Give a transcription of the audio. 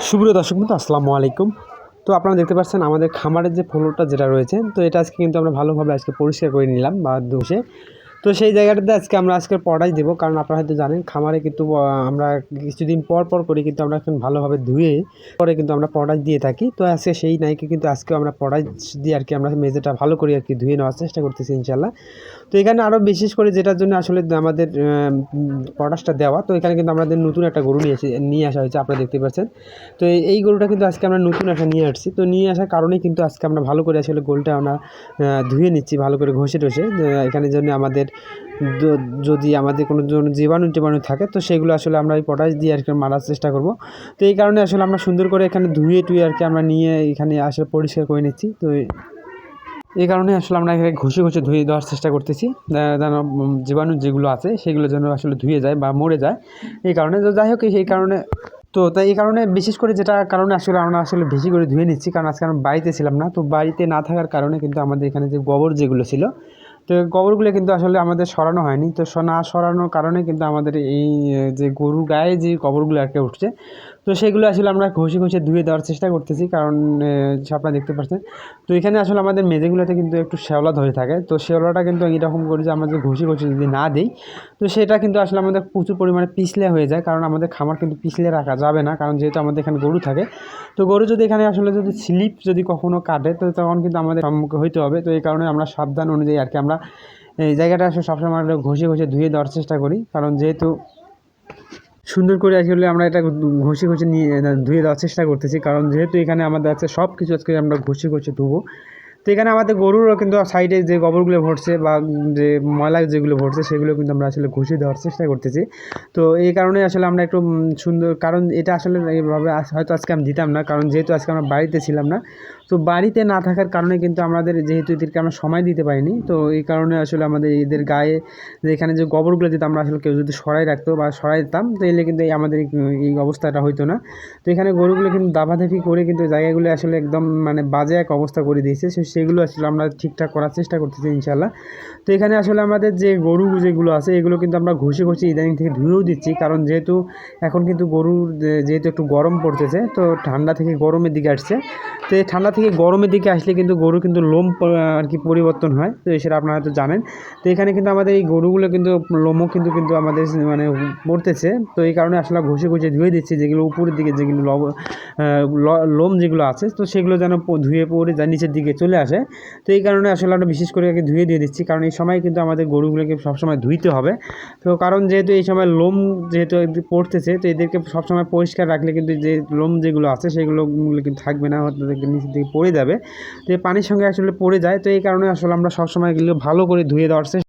সুপ্রিয় দর্শক বন্ধু, আসসালামু আলাইকুম। তো আপনারা দেখতে পাচ্ছেন আমাদের খামারের যে ফ্লোরটা যেটা রয়েছে, তো এটা আজকে কিন্তু আমরা ভালোভাবে পরিষ্কার করে নিলাম বা ধুয়ে। তো সেই জায়গাটাতে আজকে পটাশ দেবো, কারণ আপনারা হয়তো জানেন খামারে কিন্তু আমরা কিছুদিন পর করে কিন্তু আমরা এখন ভালোভাবে ধুয়ে পরে কিন্তু আমরা পটাশ দিয়ে থাকি। তো আজকে সেই নাইকে কিন্তু আজকেও আমরা পটাশ দিয়ে আমরা মেঝেটা ভালো করে ধুয়ে নেওয়ার চেষ্টা করতেছি ইনশাল্লাহ। তো এখানে আরও বিশেষ করে যেটার জন্য আসলে আমাদের পটাশটা দেওয়া, তো এখানে কিন্তু আমাদের নতুন একটা গরু নিয়ে আসা হয়েছে, আপনারা দেখতে পাচ্ছেন। তো এই গরুটা কিন্তু আজকে আমরা নতুন একটা নিয়ে আসছি। তো নিয়ে আসার কারণেই কিন্তু আজকে আমরা ভালো করে গরুটা আমরা ধুয়ে নিচ্ছি ভালো করে ঘষে টষে। এখানে জন্য আমাদের যদি আমাদের কোনো জীবাণু থাকে, তো সেগুলো আসলে আমরা এই পটাশ দিয়ে মারার চেষ্টা করব। তো এই কারণে আসলে আমরা সুন্দর করে এখানে ধুয়ে টুয়ে আমরা নিয়ে এখানে পরিষ্কার করে নিচ্ছি। তো এই কারণে আসলে আমরা এখানে ঘষে ধুয়ে দেওয়ার চেষ্টা করতেছি, যেন জীবাণু যেগুলো আছে সেগুলো যেন আসলে ধুয়ে যায় বা মরে যায়। এই কারণে তো যাই হোক, এই কারণে তাই এই কারণে বিশেষ করে যেটা কারণে আমরা বেশি করে ধুয়ে নিচ্ছি, কারণ আজকে আমরা বাড়িতে ছিলাম না। তো বাড়িতে না থাকার কারণে কিন্তু আমাদের এখানে যে গোবর যেগুলো ছিল, তো গোবরগুলো কিন্তু আসলে আমাদের সরানো হয়নি। তো না সরানোর কারণে কিন্তু আমাদের এই যে গরুর গায়ে যে গোবরগুলো উঠছে, তো সেগুলো আসলে আমরা ঘষে ধুয়ে দেওয়ার চেষ্টা করতেছি, কারণ আপনারা দেখতে পাচ্ছেন। তো এখানে আসলে আমাদের মেঝেগুলোতে কিন্তু একটু শ্যাওলা ধরে থাকে। তো শ্যাওলাটা কিন্তু এরকম করে যে আমরা যে ঘষে যদি না দিই, তো সেটা কিন্তু আসলে আমাদের প্রচুর পরিমাণে পিছলে হয়ে যায়। কারণ আমাদের খামার কিন্তু পিছলে রাখা যাবে না, কারণ যেহেতু আমাদের এখানে গরু থাকে। তো গরু যদি এখানে আসলে স্লিপ যদি কখনও কাটে, তো তখন কিন্তু আমাদের সম্মুখীন হইতে হবে। তো এই কারণে আমরা সাবধান অনুযায়ী আমরা এই জায়গাটা সবসময় আমরা ঘষে ধুয়ে দেওয়ার চেষ্টা করি, কারণ যেহেতু সুন্দর করে আমরা এটা ঘষে নিয়ে ধুয়ে দেওয়ার চেষ্টা করতেছি, কারণ যেহেতু এখানে আমাদের সব কিছু আমরা ঘষে ধুবো। তো এখানে আমাদের গরুরও কিন্তু সাইডে যে গোবরগুলো ভরছে বা যে ময়লা যেগুলো ভরছে, সেগুলো কিন্তু আমরা ঘষে দেওয়ার চেষ্টা করতেছি। তো এই কারণে আসলে আমরা একটু সুন্দর, কারণ এটা আসলে এইভাবে হয়তো আজকে আমি দিতাম না, কারণ যেহেতু আজকে আমরা বাড়িতে ছিলাম না। তো বাড়িতে না থাকার কারণে কিন্তু আমাদের যেহেতু এদেরকে আমরা সময় দিতে পারিনি, তো এই কারণে আসলে আমাদের এদের গায়ে যে এখানে যে গোবরগুলো দিতাম আমরা কেউ যদি সরাই রাখতো বা সরাই দিতাম, তো এলে কিন্তু আমাদের এই অবস্থাটা হইতো না। তো এখানে গরুগুলো কিন্তু দাপাদাপি করে কিন্তু জায়গাগুলো আসলে একদম বাজে এক অবস্থা করে দিয়েছে। সেগুলো আসলে আমরা ঠিকঠাক করার চেষ্টা করতেছি ইনশাল্লাহ। তো এখানে আসলে আমাদের যে গরু যেগুলো আছে, এগুলো কিন্তু আমরা ঘষে ইদানিং থেকে ধুয়েও দিচ্ছি, কারণ যেহেতু এখন কিন্তু গরুর যেহেতু একটু গরম পড়তেছে, তো ঠান্ডা থেকে গরমের দিকে আসছে। তো এই ঠান্ডা থেকে গরমের দিকে আসলে কিন্তু গরু কিন্তু লোম পরিবর্তন হয়, তো সেটা আপনারা হয়তো জানেন। তো এখানে কিন্তু আমাদের এই গরুগুলো কিন্তু লোমও কিন্তু আমাদের পড়তেছে। তো এই কারণে আসলে ঘষে ধুয়ে দিচ্ছি, যেগুলো উপরের দিকে যেগুলো লোম যেগুলো আছে, তো সেগুলো যেন ধুয়ে পড়ে যায় নিচের দিকে চলে আসে। তো এই কারণে আসলে আমরা বিশেষ করে ধুয়ে দিয়ে দিচ্ছি, কারণ এই সময় কিন্তু আমাদের গরুগুলোকে সবসময় ধুইতে হবে। তো কারণ যেহেতু এই সময় লোম যেহেতু পড়তেছে, তো এদেরকে সবসময় পরিষ্কার রাখলে কিন্তু যে লোম যেগুলো আছে সেগুলো কিন্তু থাকবে না, নিচের দিকে পড়ে যাবে। তো এই পানির সঙ্গে আসলে পড়ে যায়। তো এই কারণে আসলে আমরা সবসময় এগুলো ভালো করে ধুয়ে দেওয়ার চেষ্টা